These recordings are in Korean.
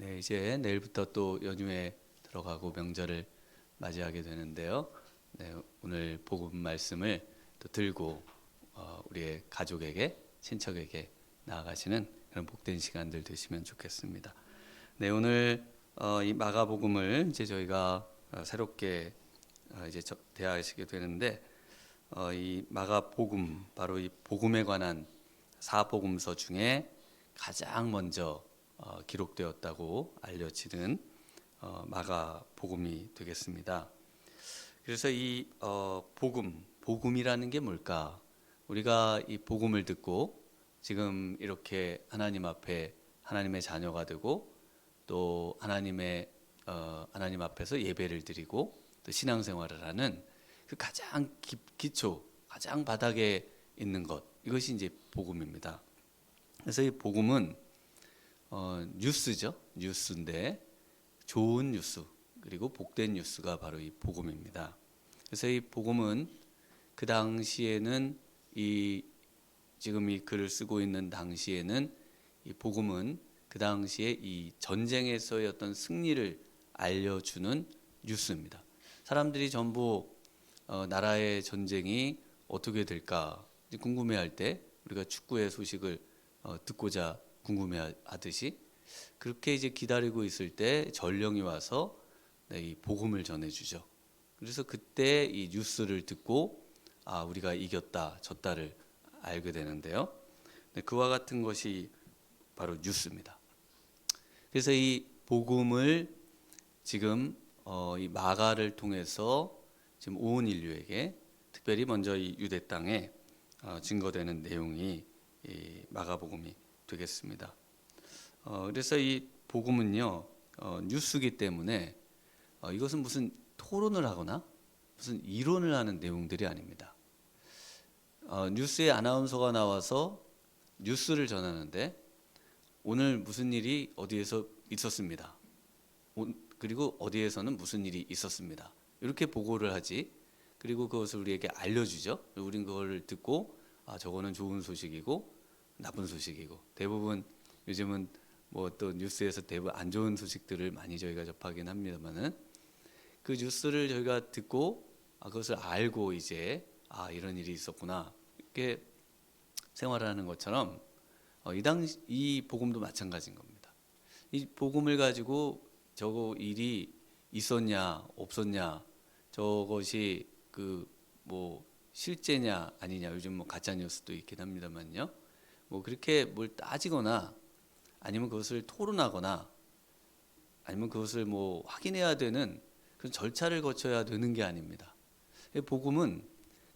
네, 이제 내일부터 또 연휴에 들어가고 명절을 맞이하게 되는데요. 네, 오늘 복음 말씀을 또 들고 우리의 가족에게, 친척에게 나아가시는 그런 복된 시간들 되시면 좋겠습니다. 네, 오늘 이 마가복음을 이제 저희가 새롭게 이제 대하시게 되는데 이 마가복음, 바로 이 복음에 관한 사복음서 중에 가장 먼저 기록되었다고 알려지는 마가복음이 되겠습니다. 그래서 이 복음이라는 게 뭘까? 우리가 이 복음을 듣고 지금 이렇게 하나님 앞에 하나님의 자녀가 되고 또 하나님 앞에서 예배를 드리고 또 신앙생활을 하는 그 가장 기초, 가장 바닥에 있는 것, 이것이 이제 복음입니다. 그래서 이 복음은 뉴스죠. 뉴스인데 좋은 뉴스 그리고 복된 뉴스가 바로 이 복음입니다. 그래서 이 복음은 그 당시에는 지금 이 글을 쓰고 있는 당시에는 이 복음은 그 당시에 이 전쟁에서의 어떤 승리를 알려주는 뉴스입니다. 사람들이 전부 나라의 전쟁이 어떻게 될까 궁금해할 때 우리가 축구의 소식을 듣고자 궁금해하듯이 그렇게 이제 기다리고 있을 때 전령이 와서 이 복음을 전해주죠. 그래서 그때 이 뉴스를 듣고 우리가 이겼다 졌다를 알게 되는데요. 그와 같은 것이 바로 뉴스입니다. 그래서 이 복음을 지금 이 마가를 통해서 지금 온 인류에게 특별히 먼저 이 유대 땅에 증거되는 내용이 이 마가복음이 되겠습니다. 그래서 이 복음은요 뉴스이기 때문에 이것은 무슨 토론을 하거나 무슨 이론을 하는 내용들이 아닙니다. 뉴스에 아나운서가 나와서 뉴스를 전하는데 오늘 무슨 일이 어디에서 있었습니다. 그리고 어디에서는 무슨 일이 있었습니다. 이렇게 보고를 하지. 그리고 그것을 우리에게 알려주죠. 우린 그걸 듣고 저거는 좋은 소식이고 나쁜 소식이고 대부분 요즘은 뭐 또 뉴스에서 대부분 안 좋은 소식들을 많이 저희가 접하긴 합니다만은 그 뉴스를 저희가 듣고 그것을 알고 이제 이런 일이 있었구나 이렇게 생활하는 것처럼 이 복음도 마찬가지인 겁니다. 이 복음을 가지고 저거 일이 있었냐 없었냐 저것이 뭐 실제냐 아니냐 요즘 뭐 가짜 뉴스도 있긴 합니다만요. 뭐 그렇게 뭘 따지거나 아니면 그것을 토론하거나 아니면 그것을 뭐 확인해야 되는 그런 절차를 거쳐야 되는 게 아닙니다. 복음은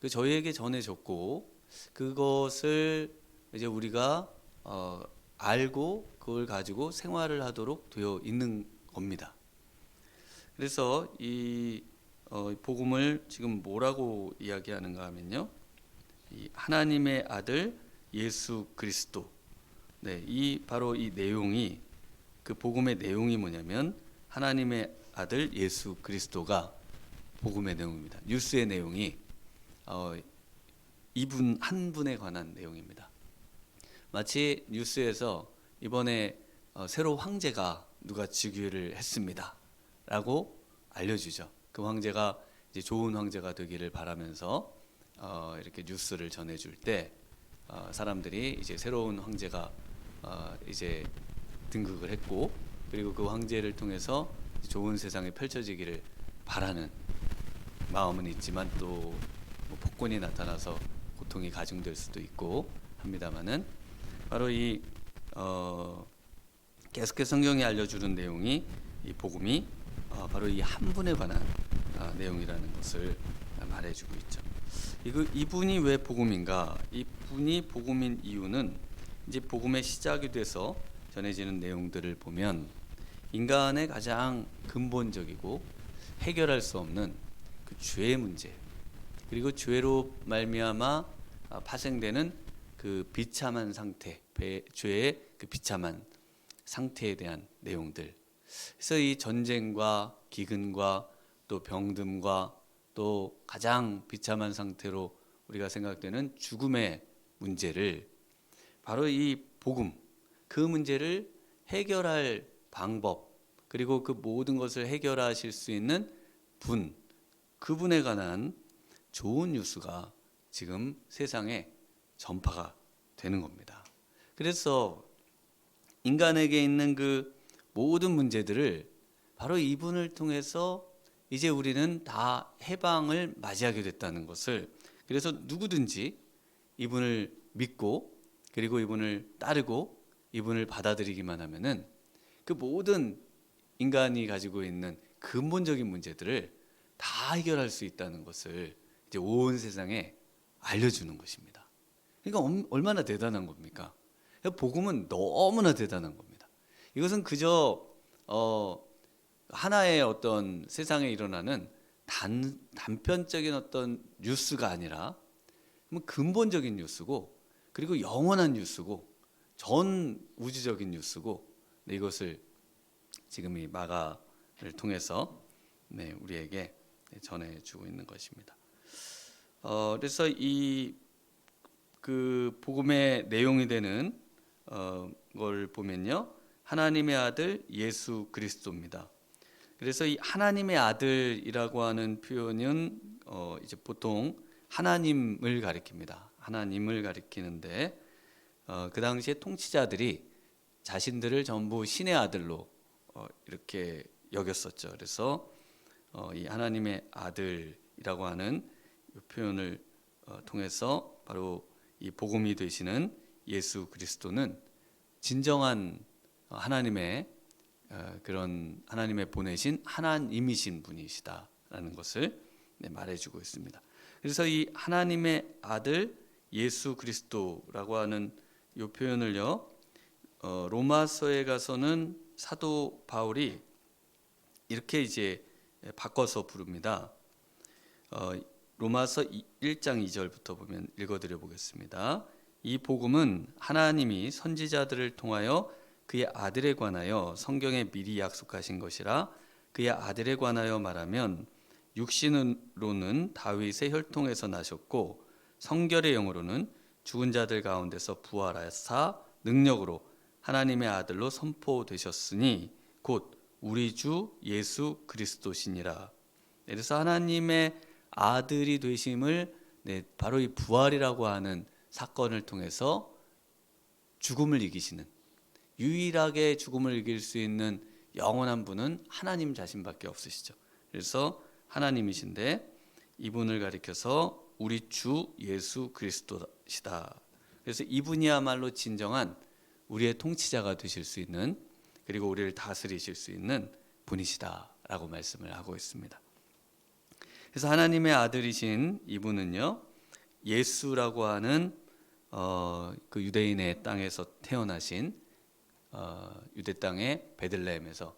저희에게 전해졌고 그것을 이제 우리가 알고 그걸 가지고 생활을 하도록 되어 있는 겁니다. 그래서 이 복음을 지금 뭐라고 이야기하는가 하면요, 이 하나님의 아들 예수 그리스도. 네, 바로 이 내용이 그 복음의 내용이 뭐냐면 하나님의 아들 예수 그리스도가 복음의 내용입니다. 뉴스의 내용이 이분 한 분에 관한 내용입니다. 마치 뉴스에서 이번에 새로 황제가 누가 즉위를 했습니다 라고 알려주죠. 그 황제가 이제 좋은 황제가 되기를 바라면서 이렇게 뉴스를 전해줄 때 사람들이 이제 새로운 황제가 이제 등극을 했고 그리고 그 황제를 통해서 좋은 세상이 펼쳐지기를 바라는 마음은 있지만 또 뭐 폭군이 나타나서 고통이 가중될 수도 있고 합니다만은 바로 이 계속해서 성경이 알려주는 내용이 이 복음이 바로 이 한 분에 관한 내용이라는 것을 말해주고 있죠. 이분이 왜 복음인가? 이분이 복음인 이유는 이제 복음의 시작이 돼서 전해지는 내용들을 보면 인간의 가장 근본적이고 해결할 수 없는 그 죄의 문제 그리고 죄로 말미암아 파생되는 그 비참한 상태, 죄의 그 비참한 상태에 대한 내용들. 그래서 이 전쟁과 기근과 또 병듦과 또 가장 비참한 상태로 우리가 생각되는 죽음의 문제를 바로 이 복음, 그 문제를 해결할 방법, 그리고 그 모든 것을 해결하실 수 있는 분, 그분에 관한 좋은 뉴스가 지금 세상에 전파가 되는 겁니다. 그래서 인간에게 있는 그 모든 문제들을 바로 이분을 통해서 이제 우리는 다 해방을 맞이하게 됐다는 것을, 그래서 누구든지 이분을 믿고 그리고 이분을 따르고 이분을 받아들이기만 하면은 그 모든 인간이 가지고 있는 근본적인 문제들을 다 해결할 수 있다는 것을 이제 온 세상에 알려주는 것입니다. 그러니까 얼마나 대단한 겁니까? 복음은 너무나 대단한 겁니다. 이것은 그저 하나의 어떤 세상에 일어나는 단편적인 어떤 뉴스가 아니라 근본적인 뉴스고, 그리고 영원한 뉴스고, 전 우주적인 뉴스고, 이것을 지금 이 마가를 통해서 우리에게 전해주고 있는 것입니다. 그래서 이 그 복음의 내용이 되는 걸 보면요, 하나님의 아들 예수 그리스도입니다. 그래서 이 하나님의 아들이라고 하는 표현은 이제 보통 하나님을 가리킵니다. 하나님을 가리키는데 그 당시에 통치자들이 자신들을 전부 신의 아들로 이렇게 여겼었죠. 그래서 이 하나님의 아들이라고 하는 이 표현을 통해서 바로 이 복음이 되시는 예수 그리스도는 진정한 하나님의 그런 하나님의 보내신 하나님이신 분이시다라는 것을 말해주고 있습니다. 그래서 이 하나님의 아들 예수 그리스도라고 하는 이 표현을요, 로마서에 가서는 사도 바울이 이렇게 이제 바꿔서 부릅니다. 로마서 1장 2절부터 보면 읽어드려 보겠습니다. 이 복음은 하나님이 선지자들을 통하여 그의 아들에 관하여 성경에 미리 약속하신 것이라. 그의 아들에 관하여 말하면 육신으로는 다윗의 혈통에서 나셨고 성결의 영으로는 죽은 자들 가운데서 부활하사 능력으로 하나님의 아들로 선포되셨으니 곧 우리 주 예수 그리스도시니라. 그래서 하나님의 아들이 되심을 바로 이 부활이라고 하는 사건을 통해서 죽음을 이기시는, 유일하게 죽음을 이길 수 있는 영원한 분은 하나님 자신밖에 없으시죠. 그래서 하나님이신데 이분을 가리켜서 우리 주 예수 그리스도시다. 그래서 이분이야말로 진정한 우리의 통치자가 되실 수 있는, 그리고 우리를 다스리실 수 있는 분이시다라고 말씀을 하고 있습니다. 그래서 하나님의 아들이신 이분은요, 예수라고 하는 그 유대인의 땅에서 태어나신, 유대 땅의 베들레헴에서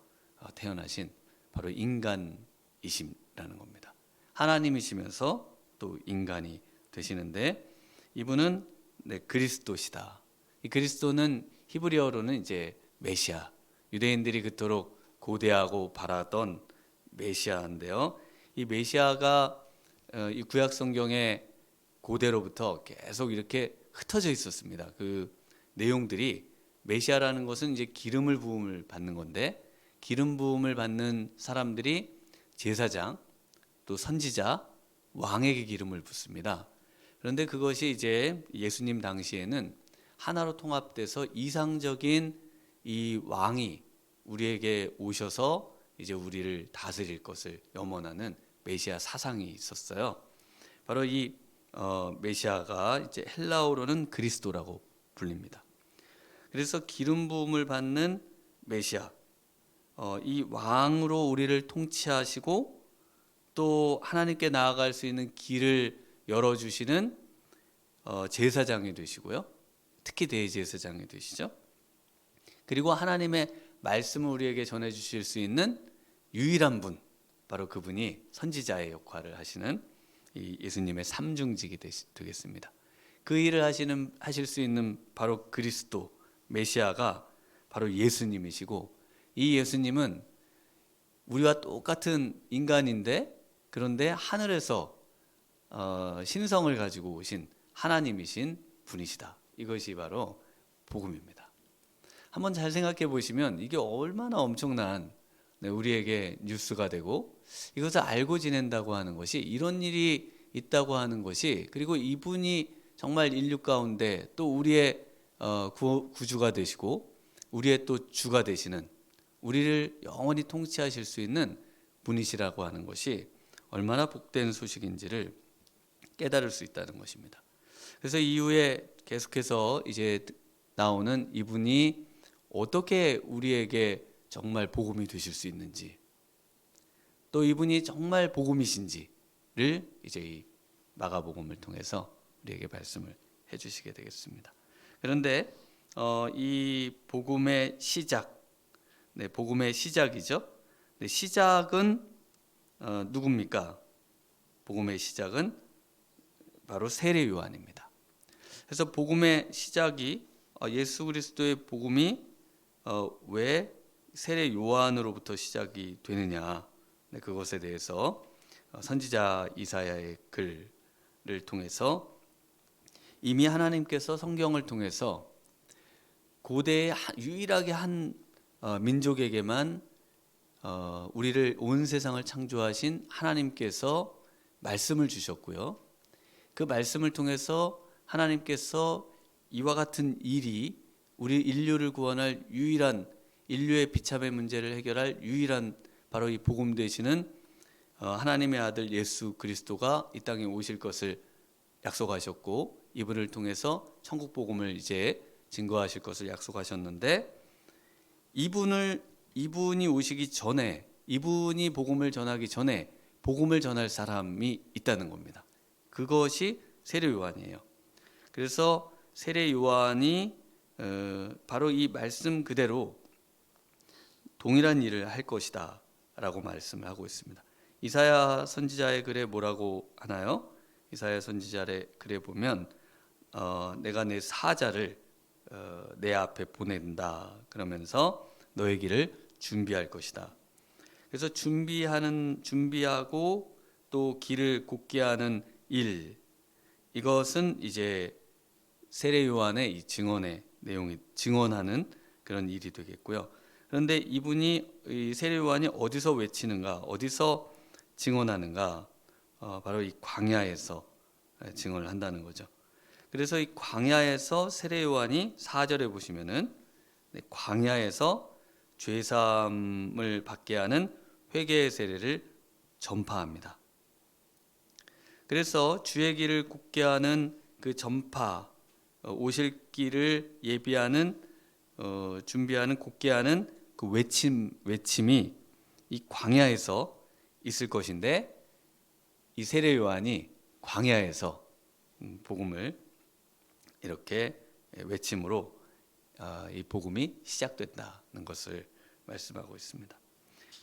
태어나신 바로 인간이심라는 겁니다. 하나님이시면서 또 인간이 되시는데 이분은 그리스도시다. 이 그리스도는 히브리어로는 이제 메시아, 유대인들이 그토록 고대하고 바라던 메시아인데요. 이 메시아가 이 구약 성경에 고대로부터 계속 이렇게 흩어져 있었습니다. 그 내용들이, 메시아라는 것은 이제 기름을 부음을 받는 건데, 기름 부음을 받는 사람들이 제사장, 또 선지자, 왕에게 기름을 붓습니다. 그런데 그것이 이제 예수님 당시에는 하나로 통합돼서 이상적인 이 왕이 우리에게 오셔서 이제 우리를 다스릴 것을 염원하는 메시아 사상이 있었어요. 바로 이 메시아가 이제 헬라어로는 그리스도라고 불립니다. 그래서 기름 부음을 받는 메시아, 이 왕으로 우리를 통치하시고 또 하나님께 나아갈 수 있는 길을 열어주시는 제사장이 되시고요. 특히 대제사장이 되시죠. 그리고 하나님의 말씀을 우리에게 전해주실 수 있는 유일한 분, 바로 그분이 선지자의 역할을 하시는 이 예수님의 삼중직이 되겠습니다. 그 일을 하실 수 있는 바로 그리스도, 메시아가 바로 예수님이시고, 이 예수님은 우리와 똑같은 인간인데 그런데 하늘에서 신성을 가지고 오신 하나님이신 분이시다. 이것이 바로 복음입니다. 한번 잘 생각해 보시면 이게 얼마나 엄청난 우리에게 뉴스가 되고, 이것을 알고 지낸다고 하는 것이, 이런 일이 있다고 하는 것이, 그리고 이분이 정말 인류 가운데 또 우리의 구주가 되시고 우리의 또 주가 되시는, 우리를 영원히 통치하실 수 있는 분이시라고 하는 것이 얼마나 복된 소식인지를 깨달을 수 있다는 것입니다. 그래서 이후에 계속해서 이제 나오는 이분이 어떻게 우리에게 정말 복음이 되실 수 있는지, 또 이분이 정말 복음이신지를 이제 이 마가복음을 통해서 우리에게 말씀을 해주시게 되겠습니다. 그런데 이 복음의 시작, 복음의 시작이죠. 시작은 누굽니까? 복음의 시작은 바로 세례 요한입니다. 그래서 복음의 시작이 예수 그리스도의 복음이 왜 세례 요한으로부터 시작이 되느냐, 그것에 대해서 선지자 이사야의 글을 통해서 이미 하나님께서 성경을 통해서 고대에 유일하게 한 민족에게만 우리를, 온 세상을 창조하신 하나님께서 말씀을 주셨고요. 그 말씀을 통해서 하나님께서 이와 같은 일이 우리 인류를 구원할 유일한, 인류의 비참의 문제를 해결할 유일한 바로 이 복음 되시는 하나님의 아들 예수 그리스도가 이 땅에 오실 것을 약속하셨고, 이분을 통해서 천국 복음을 이제 증거하실 것을 약속하셨는데, 이분이 오시기 전에, 이분이 복음을 전하기 전에 복음을 전할 사람이 있다는 겁니다. 그것이 세례 요한이에요. 그래서 세례 요한이 바로 이 말씀 그대로 동일한 일을 할 것이다 라고 말씀을 하고 있습니다. 이사야 선지자의 글에 뭐라고 하나요? 이사야 선지자의 글에 보면 내가 내 사자를 내 앞에 보낸다 그러면서 너의 길을 준비할 것이다. 그래서 준비하고 또 길을 곧게 하는 일, 이것은 이제 세례 요한의 이 증언의 내용이, 증언하는 그런 일이 되겠고요. 그런데 이분이, 이 세례 요한이 어디서 외치는가, 어디서 증언하는가? 바로 이 광야에서 증언을 한다는 거죠. 그래서 이 광야에서 세례 요한이 4절에 보시면은 광야에서 죄사함을 받게 하는 회개의 세례를 전파합니다. 그래서 주의 길을 곧게 하는 그 전파, 오실 길을 예비하는, 준비하는, 곧게 하는 그 외침이 이 광야에서 있을 것인데, 이 세례 요한이 광야에서 복음을 이렇게 외침으로 이 복음이 시작됐다는 것을 말씀하고 있습니다.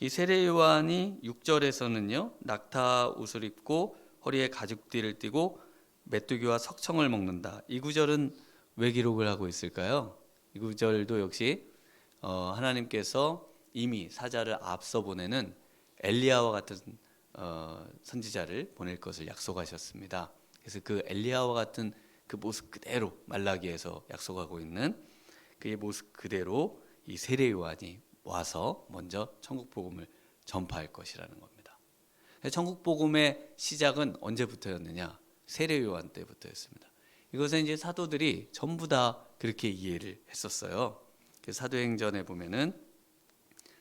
이 세례 요한이 6절에서는요, 낙타 옷을 입고 허리에 가죽띠를 띠고 메뚜기와 석청을 먹는다. 이 구절은 왜 기록을 하고 있을까요? 이 구절도 역시 하나님께서 이미 사자를 앞서 보내는 엘리야와 같은 선지자를 보낼 것을 약속하셨습니다. 그래서 그 엘리야와 같은 그 모습 그대로 말라기에서 약속하고 있는 그의 모습 그대로 이 세례 요한이 와서 먼저 천국 복음을 전파할 것이라는 겁니다. 천국 복음의 시작은 언제부터였느냐? 세례 요한 때부터였습니다. 이것은 이제 사도들이 전부 다 그렇게 이해를 했었어요. 사도행전에 보면은,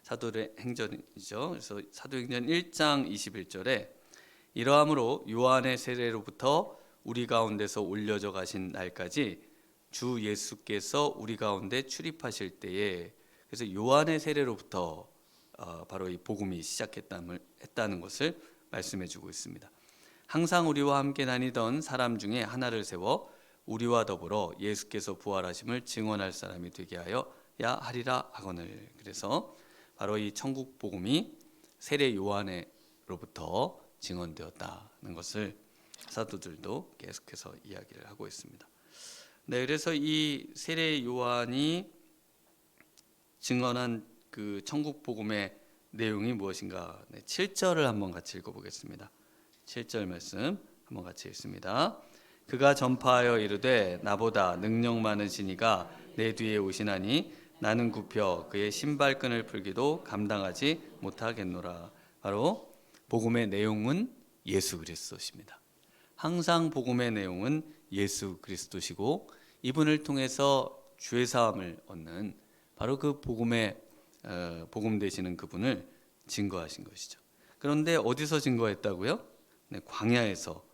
사도의 행전이죠. 그래서 사도행전 1장 21절에 이러함으로 요한의 세례로부터 우리 가운데서 올려져 가신 날까지 주 예수께서 우리 가운데 출입하실 때에, 그래서 요한의 세례로부터 바로 이 복음이 시작했다는 것을 말씀해주고 있습니다. 항상 우리와 함께 다니던 사람 중에 하나를 세워 우리와 더불어 예수께서 부활하심을 증언할 사람이 되게 하여야 하리라 하거늘. 그래서 바로 이 천국 복음이 세례 요한으로부터 증언되었다는 것을 사도들도 계속해서 이야기를 하고 있습니다. 그래서 이 세례 요한이 증언한 그 천국 복음의 내용이 무엇인가? 7절을 한번 같이 읽어보겠습니다. 7절 말씀 한번 같이 읽습니다. 그가 전파하여 이르되 나보다 능력 많으신 이가 내 뒤에 오시나니 나는 굽혀 그의 신발끈을 풀기도 감당하지 못하겠노라. 바로 복음의 내용은 예수 그리스도십니다. 항상 복음의 내용은 예수 그리스도시고 이분을 통해서 죄 사함을 얻는 바로 그 복음의 복음 되시는 그분을 증거하신 것이죠. 그런데 어디서 증거했다고요? 네, 광야에서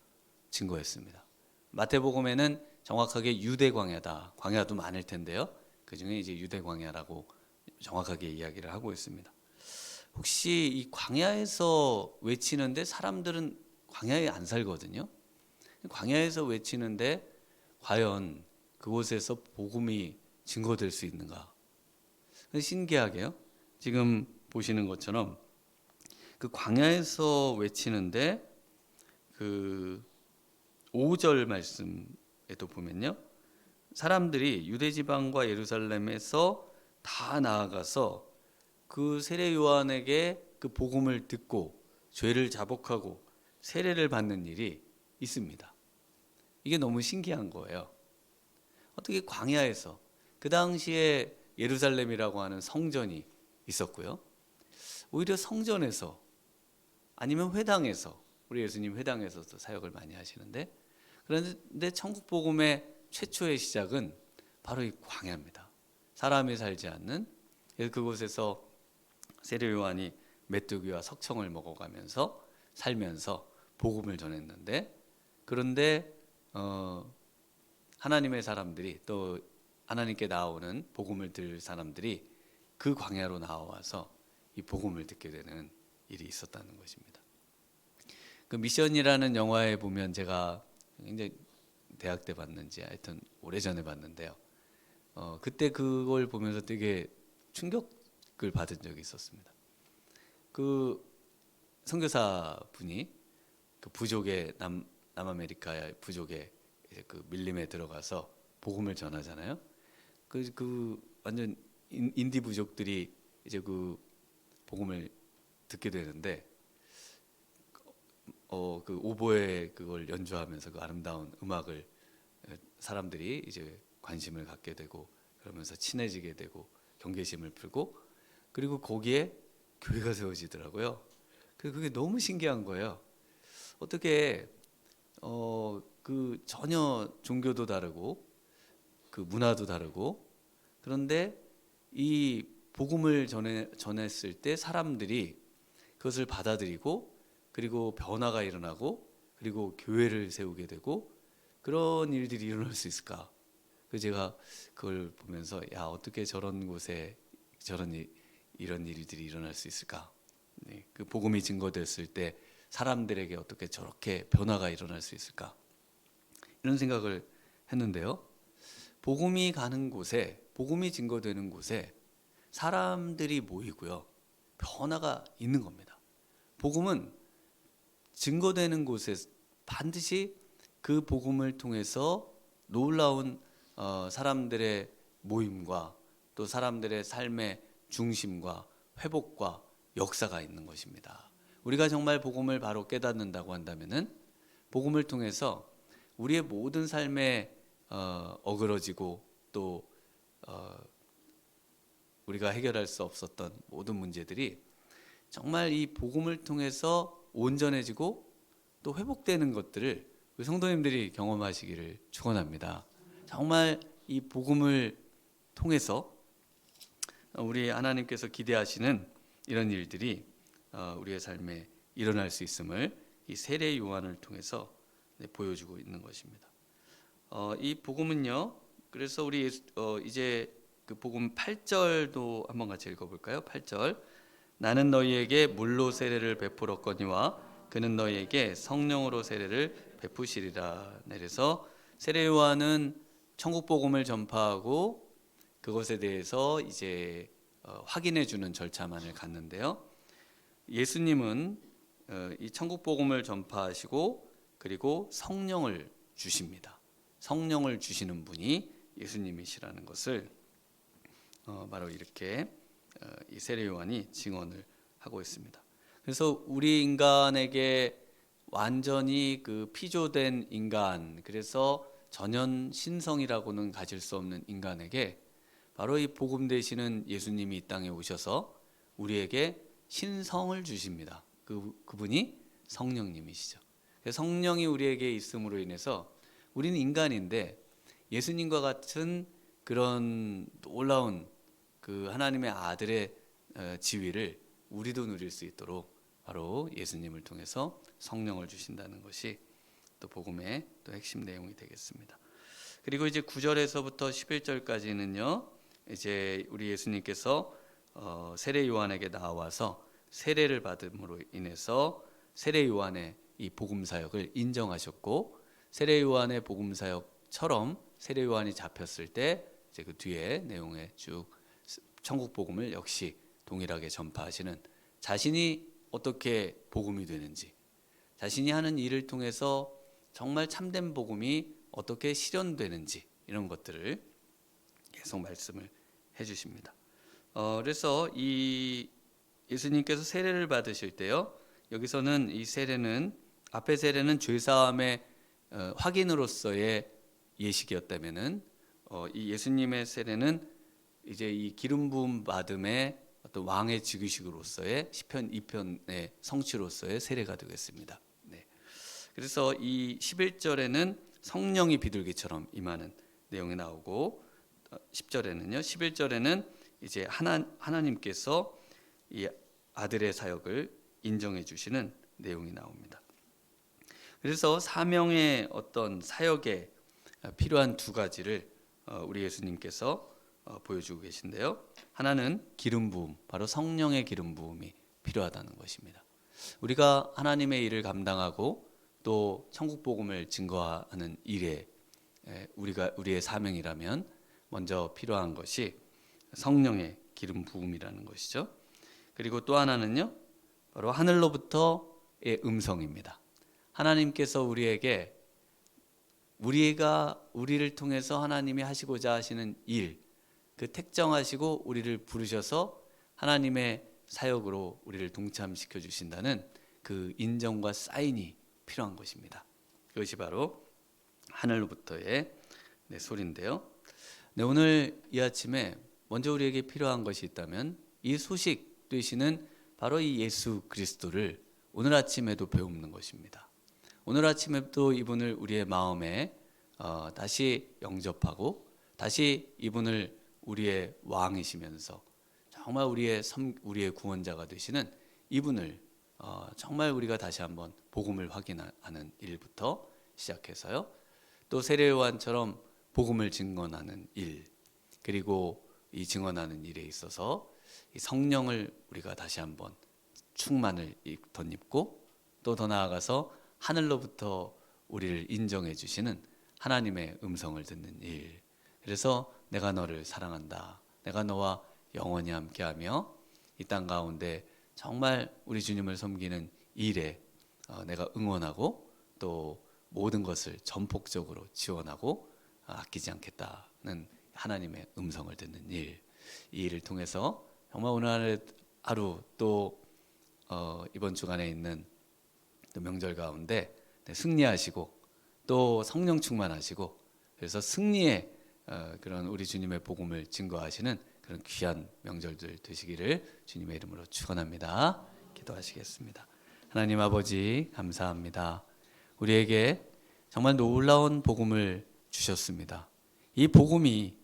증거했습니다. 마태복음에는 정확하게 유대 광야다. 광야도 많을 텐데요. 그 중에 이제 유대 광야라고 정확하게 이야기를 하고 있습니다. 혹시 이 광야에서 외치는데 사람들은 광야에 안 살거든요. 광야에서 외치는데 과연 그곳에서 복음이 증거될 수 있는가? 신기하게요. 지금 보시는 것처럼 그 광야에서 외치는데 그 5절 말씀에도 보면요. 사람들이 유대 지방과 예루살렘에서 다 나아가서 그 세례 요한에게 그 복음을 듣고 죄를 자복하고 세례를 받는 일이 있습니다. 이게 너무 신기한 거예요. 어떻게 광야에서 그 당시에 예루살렘이라고 하는 성전이 있었고요. 오히려 성전에서 아니면 회당에서 우리 예수님 회당에서도 사역을 많이 하시는데 그런데 천국 복음의 최초의 시작은 바로 이 광야입니다. 사람이 살지 않는 그곳에서 세례 요한이 메뚜기와 석청을 먹어가면서 살면서 복음을 전했는데 그런데 하나님의 사람들이 또 하나님께 나오는 복음을 들을 사람들이 그 광야로 나와서 이 복음을 듣게 되는 일이 있었다는 것입니다. 그 미션이라는 영화에 보면 제가 굉장히 대학 때 봤는지 하여튼 오래전에 봤는데요. 그때 그걸 보면서 되게 충격을 받은 적이 있었습니다. 그 선교사 분이 그 부족의 남아메리카의 부족의 이제 그 밀림에 들어가서 복음을 전하잖아요. 그 완전 인디 부족들이 이제 그 복음을 듣게 되는데 그 오보에 그걸 연주하면서 그 아름다운 음악을 사람들이 이제 관심을 갖게 되고 그러면서 친해지게 되고 경계심을 풀고 그리고 거기에 교회가 세워지더라고요. 그게 너무 신기한 거예요. 어떻게 그 전혀 종교도 다르고 그 문화도 다르고 그런데 이 복음을 전했을 때 사람들이 그것을 받아들이고 그리고 변화가 일어나고 그리고 교회를 세우게 되고 그런 일들이 일어날 수 있을까? 제가 그걸 보면서 야 어떻게 저런 곳에 이런 일들이 일어날 수 있을까? 네, 그 복음이 증거됐을 때 사람들에게 어떻게 저렇게 변화가 일어날 수 있을까? 이런 생각을 했는데요. 복음이 가는 곳에 복음이 증거되는 곳에 사람들이 모이고요. 변화가 있는 겁니다. 복음은 증거되는 곳에 반드시 그 복음을 통해서 놀라운 사람들의 모임과 또 사람들의 삶의 중심과 회복과 역사가 있는 것입니다. 우리가 정말 복음을 바로 깨닫는다고 한다면은 복음을 통해서 우리의 모든 삶에 어그러지고 또 우리가 해결할 수 없었던 모든 문제들이 정말 이 복음을 통해서 온전해지고 또 회복되는 것들을 우리 성도님들이 경험하시기를 축원합니다. 정말 이 복음을 통해서 우리 하나님께서 기대하시는 이런 일들이 우리의 삶에 일어날 수 있음을 이 세례 요한을 통해서 보여주고 있는 것입니다. 이 복음은요. 그래서 우리 이제 그 복음 8절도 한번 같이 읽어볼까요? 8절 나는 너희에게 물로 세례를 베풀었거니와 그는 너희에게 성령으로 세례를 베푸시리라. 그래서 세례 요한은 천국 복음을 전파하고 그것에 대해서 이제 확인해 주는 절차만을 갖는데요. 예수님은 이 천국 복음을 전파하시고 그리고 성령을 주십니다. 성령을 주시는 분이 예수님이시라는 것을 바로 이렇게 이 세례 요한이 증언을 하고 있습니다. 그래서 우리 인간에게 완전히 그 피조된 인간, 그래서 전현 신성이라고는 가질 수 없는 인간에게 바로 이 복음 되시는 예수님이 이 땅에 오셔서 우리에게 신성을 주십니다. 그분이 성령님이시죠. 성령이 우리에게 있음으로 인해서 우리는 인간인데 예수님과 같은 그런 놀라운 그 하나님의 아들의 지위를 우리도 누릴 수 있도록 바로 예수님을 통해서 성령을 주신다는 것이 또 복음의 또 핵심 내용이 되겠습니다. 그리고 이제 9절에서부터 11절까지는요. 이제 우리 예수님께서 세례 요한에게 나와서 세례를 받음으로 인해서 세례 요한의 이 복음 사역을 인정하셨고, 세례 요한의 복음 사역처럼 세례 요한이 잡혔을 때 이제 그 뒤에 내용에 쭉 천국 복음을 역시 동일하게 전파하시는, 자신이 어떻게 복음이 되는지, 자신이 하는 일을 통해서 정말 참된 복음이 어떻게 실현되는지 이런 것들을 계속 말씀을 해주십니다. 그래서 이 예수님께서 세례를 받으실 때요, 여기서는 이 세례는, 앞의 세례는 죄사함의 확인으로서의 예식이었다면은 이 예수님의 세례는 이제 이 기름 부음 받음의 어떤 왕의 즉위식으로서의 시편 2편의 성취로서의 세례가 되겠습니다. 네. 그래서 이 11절에는 성령이 비둘기처럼 임하는 내용이 나오고, 10절에는요, 11절에는 이제 하나님께서 이 아들의 사역을 인정해 주시는 내용이 나옵니다. 그래서 사명의 어떤 사역에 필요한 두 가지를 우리 예수님께서 보여주고 계신데요. 하나는 기름 부음, 바로 성령의 기름 부음이 필요하다는 것입니다. 우리가 하나님의 일을 감당하고 또 천국 복음을 증거하는 일에 우리의 사명이라면 먼저 필요한 것이 성령의 기름 부음이라는 것이죠. 그리고 또 하나는요, 바로 하늘로부터의 음성입니다. 하나님께서 우리에게 우리를 통해서 하나님이 하시고자 하시는 일, 그 택정하시고 우리를 부르셔서 하나님의 사역으로 우리를 동참시켜 주신다는 그 인정과 사인이 필요한 것입니다. 그것이 바로 하늘로부터의 소리인데요. 네, 오늘 이 아침에 먼저 우리에게 필요한 것이 있다면 이 소식 되시는 바로 이 예수 그리스도를 오늘 아침에도 배우는 것입니다. 오늘 아침에도 이분을 우리의 마음에 다시 영접하고 다시 이분을 우리의 왕이시면서 정말 우리의 구원자가 되시는 이분을 정말 우리가 다시 한번 복음을 확인하는 일부터 시작해서요. 또 세례 요한처럼 복음을 증언하는 일, 그리고 이 증언하는 일에 있어서 이 성령을 우리가 다시 한번 충만을 덧입고 또 더 나아가서 하늘로부터 우리를 인정해 주시는 하나님의 음성을 듣는 일. 그래서 내가 너를 사랑한다, 내가 너와 영원히 함께하며 이 땅 가운데 정말 우리 주님을 섬기는 일에 내가 응원하고 또 모든 것을 전폭적으로 지원하고 아끼지 않겠다는 하나님의 음성을 듣는 일. 이 일을 통해서 정말 오늘 하루 또 이번 주간에 있는 또 명절 가운데 승리하시고 또 성령 충만하시고, 그래서 승리의 그런 우리 주님의 복음을 증거하시는 그런 귀한 명절들 되시기를 주님의 이름으로 축원합니다. 기도하시겠습니다. 하나님 아버지 감사합니다. 우리에게 정말 놀라운 복음을 주셨습니다. 이 복음이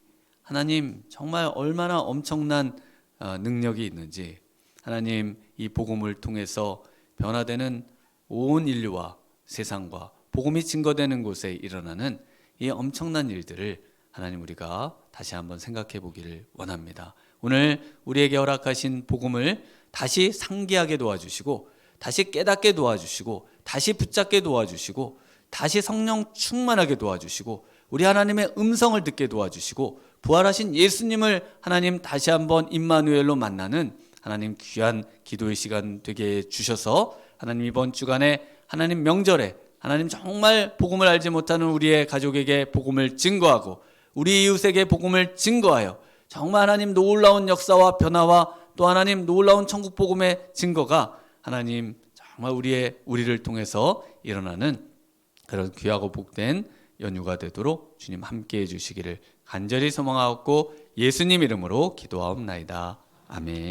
하나님 정말 얼마나 엄청난 능력이 있는지, 하나님 이 복음을 통해서 변화되는 온 인류와 세상과 복음이 증거되는 곳에 일어나는 이 엄청난 일들을 하나님 우리가 다시 한번 생각해 보기를 원합니다. 오늘 우리에게 허락하신 복음을 다시 상기하게 도와주시고, 다시 깨닫게 도와주시고, 다시 붙잡게 도와주시고, 다시 성령 충만하게 도와주시고, 우리 하나님의 음성을 듣게 도와주시고, 부활하신 예수님을 하나님 다시 한번 임마누엘로 만나는 하나님 귀한 기도의 시간 되게 해주셔서 하나님 이번 주간에 하나님 명절에 하나님 정말 복음을 알지 못하는 우리의 가족에게 복음을 증거하고 우리 이웃에게 복음을 증거하여 정말 하나님 놀라운 역사와 변화와 또 하나님 놀라운 천국 복음의 증거가 하나님 정말 우리를 통해서 일어나는 그런 귀하고 복된 연휴가 되도록 주님 함께해 주시기를 간절히 소망하옵고 예수님 이름으로 기도하옵나이다. 아멘.